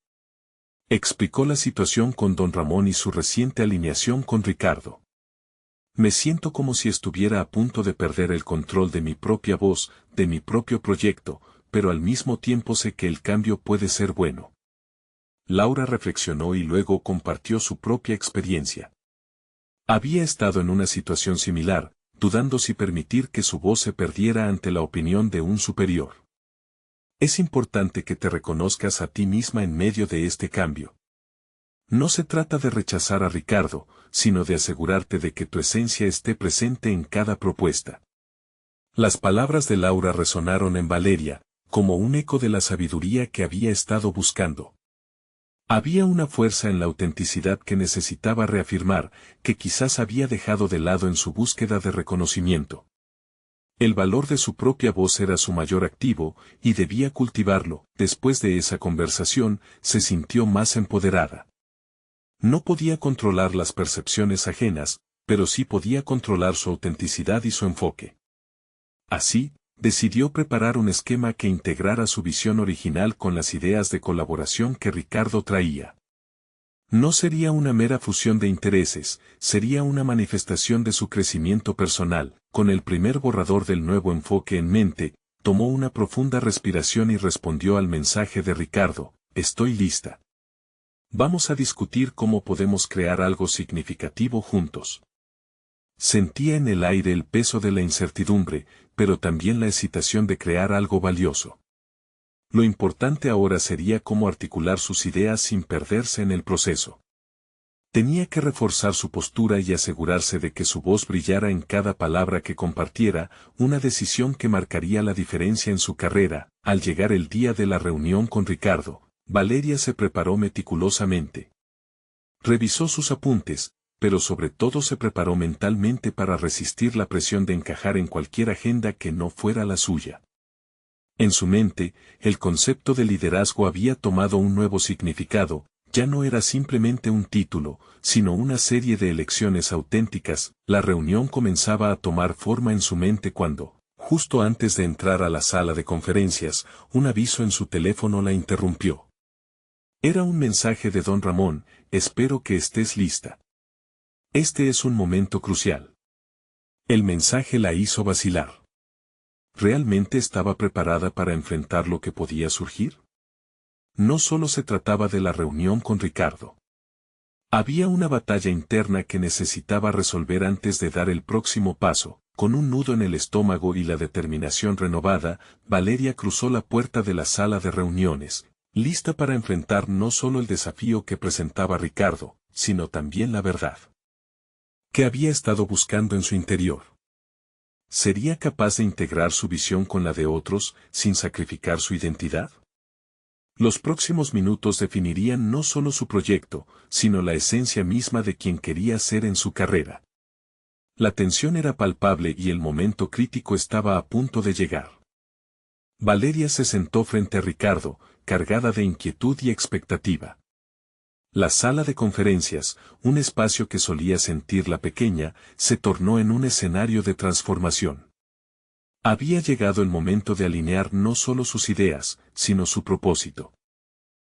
Explicó la situación con don Ramón y su reciente alineación con Ricardo. Me siento como si estuviera a punto de perder el control de mi propia voz, de mi propio proyecto, pero al mismo tiempo sé que el cambio puede ser bueno. Laura reflexionó y luego compartió su propia experiencia. Había estado en una situación similar, dudando si permitir que su voz se perdiera ante la opinión de un superior. Es importante que te reconozcas a ti misma en medio de este cambio. No se trata de rechazar a Ricardo, sino de asegurarte de que tu esencia esté presente en cada propuesta. Las palabras de Laura resonaron en Valeria, como un eco de la sabiduría que había estado buscando. Había una fuerza en la autenticidad que necesitaba reafirmar, que quizás había dejado de lado en su búsqueda de reconocimiento. El valor de su propia voz era su mayor activo, y debía cultivarlo. Después de esa conversación, se sintió más empoderada. No podía controlar las percepciones ajenas, pero sí podía controlar su autenticidad y su enfoque. Así, decidió preparar un esquema que integrara su visión original con las ideas de colaboración que Ricardo traía. No sería una mera fusión de intereses, sería una manifestación de su crecimiento personal. Con el primer borrador del nuevo enfoque en mente, tomó una profunda respiración y respondió al mensaje de Ricardo: estoy lista. Vamos a discutir cómo podemos crear algo significativo juntos. Sentía en el aire el peso de la incertidumbre, pero también la excitación de crear algo valioso. Lo importante ahora sería cómo articular sus ideas sin perderse en el proceso. Tenía que reforzar su postura y asegurarse de que su voz brillara en cada palabra que compartiera, una decisión que marcaría la diferencia en su carrera. Al llegar el día de la reunión con Ricardo, Valeria se preparó meticulosamente. Revisó sus apuntes, pero sobre todo se preparó mentalmente para resistir la presión de encajar en cualquier agenda que no fuera la suya. En su mente, el concepto de liderazgo había tomado un nuevo significado. Ya no era simplemente un título, sino una serie de elecciones auténticas. La reunión comenzaba a tomar forma en su mente cuando, justo antes de entrar a la sala de conferencias, un aviso en su teléfono la interrumpió. Era un mensaje de don Ramón: espero que estés lista. Este es un momento crucial. El mensaje la hizo vacilar. ¿Realmente estaba preparada para enfrentar lo que podía surgir? No solo se trataba de la reunión con Ricardo. Había una batalla interna que necesitaba resolver antes de dar el próximo paso. Con un nudo en el estómago y la determinación renovada, Valeria cruzó la puerta de la sala de reuniones, lista para enfrentar no solo el desafío que presentaba Ricardo, sino también la verdad. ¿Qué había estado buscando en su interior? ¿Sería capaz de integrar su visión con la de otros, sin sacrificar su identidad? Los próximos minutos definirían no solo su proyecto, sino la esencia misma de quien quería ser en su carrera. La tensión era palpable y el momento crítico estaba a punto de llegar. Valeria se sentó frente a Ricardo, cargada de inquietud y expectativa. La sala de conferencias, un espacio que solía sentirla pequeña, se tornó en un escenario de transformación. Había llegado el momento de alinear no solo sus ideas, sino su propósito.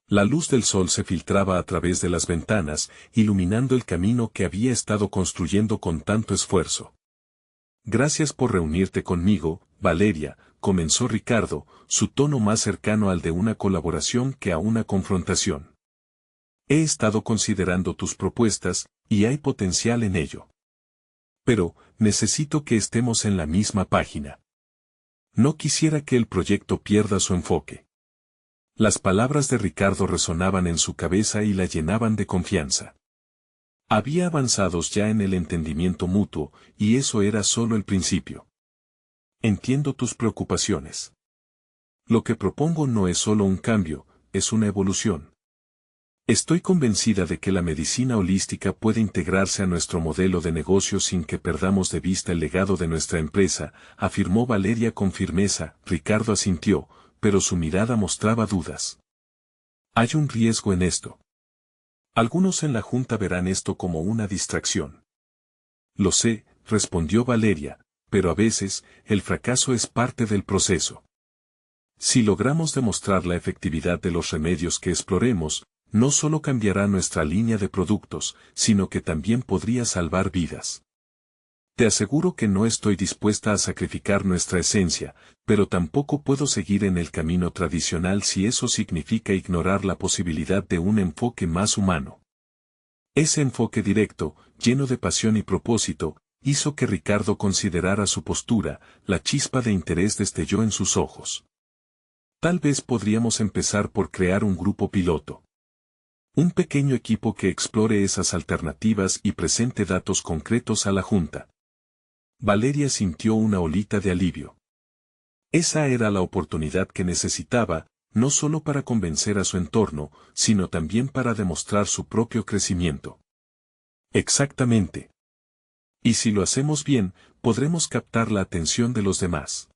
La luz del sol se filtraba a través de las ventanas, iluminando el camino que había estado construyendo con tanto esfuerzo. Gracias por reunirte conmigo, Valeria, comenzó Ricardo, su tono más cercano al de una colaboración que a una confrontación. He estado considerando tus propuestas, y hay potencial en ello. Pero, necesito que estemos en la misma página. No quisiera que el proyecto pierda su enfoque. Las palabras de Ricardo resonaban en su cabeza y la llenaban de confianza. Había avanzados ya en el entendimiento mutuo, y eso era solo el principio. Entiendo tus preocupaciones. Lo que propongo no es solo un cambio, es una evolución. Estoy convencida de que la medicina holística puede integrarse a nuestro modelo de negocio sin que perdamos de vista el legado de nuestra empresa, afirmó Valeria con firmeza. Ricardo asintió, pero su mirada mostraba dudas. Hay un riesgo en esto. Algunos en la Junta verán esto como una distracción. Lo sé, respondió Valeria, pero a veces, el fracaso es parte del proceso. Si logramos demostrar la efectividad de los remedios que exploremos, no solo cambiará nuestra línea de productos, sino que también podría salvar vidas. Te aseguro que no estoy dispuesta a sacrificar nuestra esencia, pero tampoco puedo seguir en el camino tradicional si eso significa ignorar la posibilidad de un enfoque más humano. Ese enfoque directo, lleno de pasión y propósito, hizo que Ricardo considerara su postura. La chispa de interés destelló en sus ojos. Tal vez podríamos empezar por crear un grupo piloto. Un pequeño equipo que explore esas alternativas y presente datos concretos a la Junta. Valeria sintió una olita de alivio. Esa era la oportunidad que necesitaba, no solo para convencer a su entorno, sino también para demostrar su propio crecimiento. Exactamente. Y si lo hacemos bien, podremos captar la atención de los demás.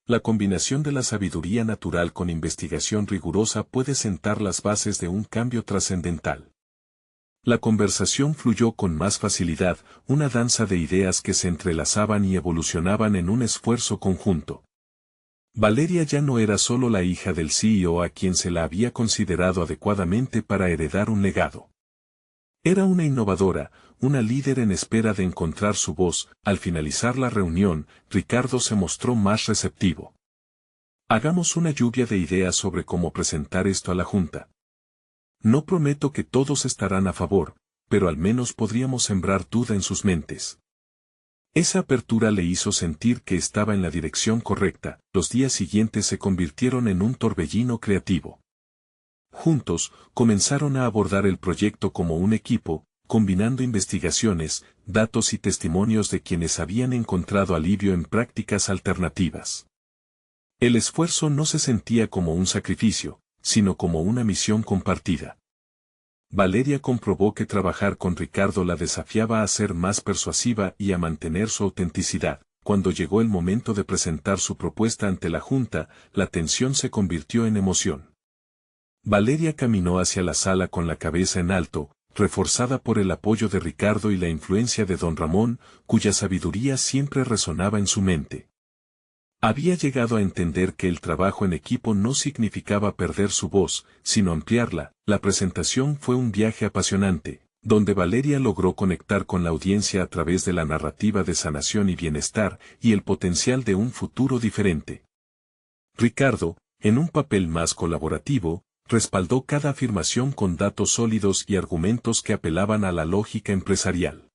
La combinación de la sabiduría natural con investigación rigurosa puede sentar las bases de un cambio trascendental. La conversación fluyó con más facilidad, una danza de ideas que se entrelazaban y evolucionaban en un esfuerzo conjunto. Valeria ya no era solo la hija del CEO a quien se la había considerado adecuadamente para heredar un legado. Era una innovadora, una líder en espera de encontrar su voz. Al finalizar la reunión, Ricardo se mostró más receptivo. Hagamos una lluvia de ideas sobre cómo presentar esto a la Junta. No prometo que todos estarán a favor, pero al menos podríamos sembrar duda en sus mentes. Esa apertura le hizo sentir que estaba en la dirección correcta. Los días siguientes se convirtieron en un torbellino creativo. Juntos, comenzaron a abordar el proyecto como un equipo, combinando investigaciones, datos y testimonios de quienes habían encontrado alivio en prácticas alternativas. El esfuerzo no se sentía como un sacrificio, sino como una misión compartida. Valeria comprobó que trabajar con Ricardo la desafiaba a ser más persuasiva y a mantener su autenticidad. Cuando llegó el momento de presentar su propuesta ante la Junta, la tensión se convirtió en emoción. Valeria caminó hacia la sala con la cabeza en alto, reforzada por el apoyo de Ricardo y la influencia de don Ramón, cuya sabiduría siempre resonaba en su mente. Había llegado a entender que el trabajo en equipo no significaba perder su voz, sino ampliarla. La presentación fue un viaje apasionante, donde Valeria logró conectar con la audiencia a través de la narrativa de sanación y bienestar y el potencial de un futuro diferente. Ricardo, en un papel más colaborativo, respaldó cada afirmación con datos sólidos y argumentos que apelaban a la lógica empresarial.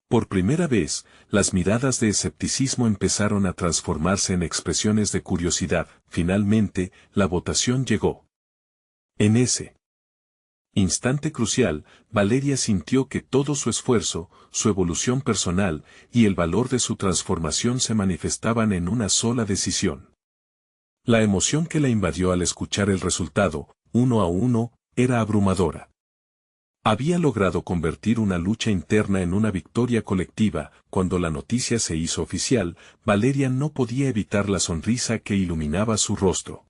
Por primera vez, las miradas de escepticismo empezaron a transformarse en expresiones de curiosidad. Finalmente, la votación llegó. En ese Instante crucial, Valeria sintió que todo su esfuerzo, su evolución personal y el valor de su transformación se manifestaban en una sola decisión. La emoción que la invadió al escuchar el resultado, 1-1, era abrumadora. Había logrado convertir una lucha interna en una victoria colectiva. Cuando la noticia se hizo oficial, Valeria no podía evitar la sonrisa que iluminaba su rostro.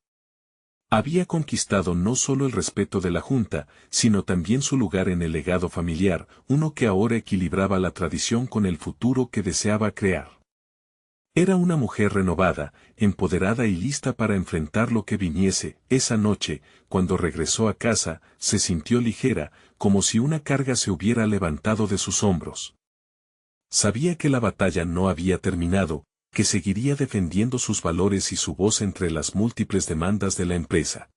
Había conquistado no solo el respeto de la Junta, sino también su lugar en el legado familiar, uno que ahora equilibraba la tradición con el futuro que deseaba crear. Era una mujer renovada, empoderada y lista para enfrentar lo que viniese. Esa noche, cuando regresó a casa, se sintió ligera, como si una carga se hubiera levantado de sus hombros. Sabía que la batalla no había terminado, que seguiría defendiendo sus valores y su voz entre las múltiples demandas de la empresa.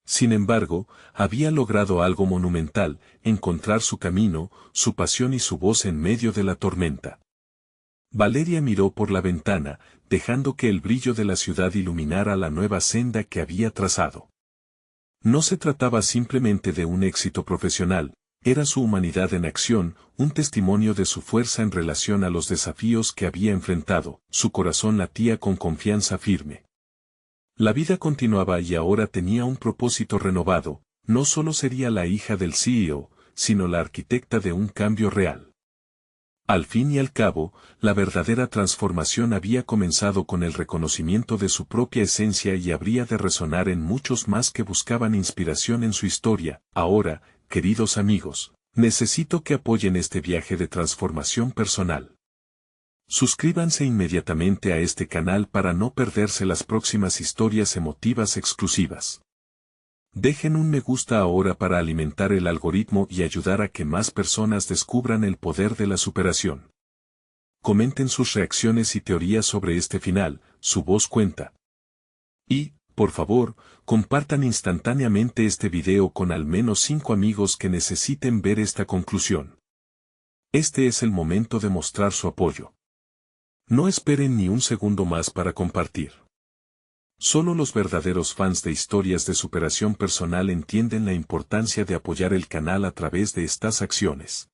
Sin embargo, había logrado algo monumental: encontrar su camino, su pasión y su voz en medio de la tormenta. Valeria miró por la ventana, dejando que el brillo de la ciudad iluminara la nueva senda que había trazado. No se trataba simplemente de un éxito profesional, era su humanidad en acción, un testimonio de su fuerza en relación a los desafíos que había enfrentado. Su corazón latía con confianza firme. La vida continuaba y ahora tenía un propósito renovado. No solo sería la hija del CEO, sino la arquitecta de un cambio real. Al fin y al cabo, la verdadera transformación había comenzado con el reconocimiento de su propia esencia y habría de resonar en muchos más que buscaban inspiración en su historia. Ahora, queridos amigos, necesito que apoyen este viaje de transformación personal. Suscríbanse inmediatamente a este canal para no perderse las próximas historias emotivas exclusivas. Dejen un me gusta ahora para alimentar el algoritmo y ayudar a que más personas descubran el poder de la superación. Comenten sus reacciones y teorías sobre este final, su voz cuenta. Y, por favor, compartan instantáneamente este video con al menos 5 amigos que necesiten ver esta conclusión. Este es el momento de mostrar su apoyo. No esperen ni un segundo más para compartir. Solo los verdaderos fans de historias de superación personal entienden la importancia de apoyar el canal a través de estas acciones.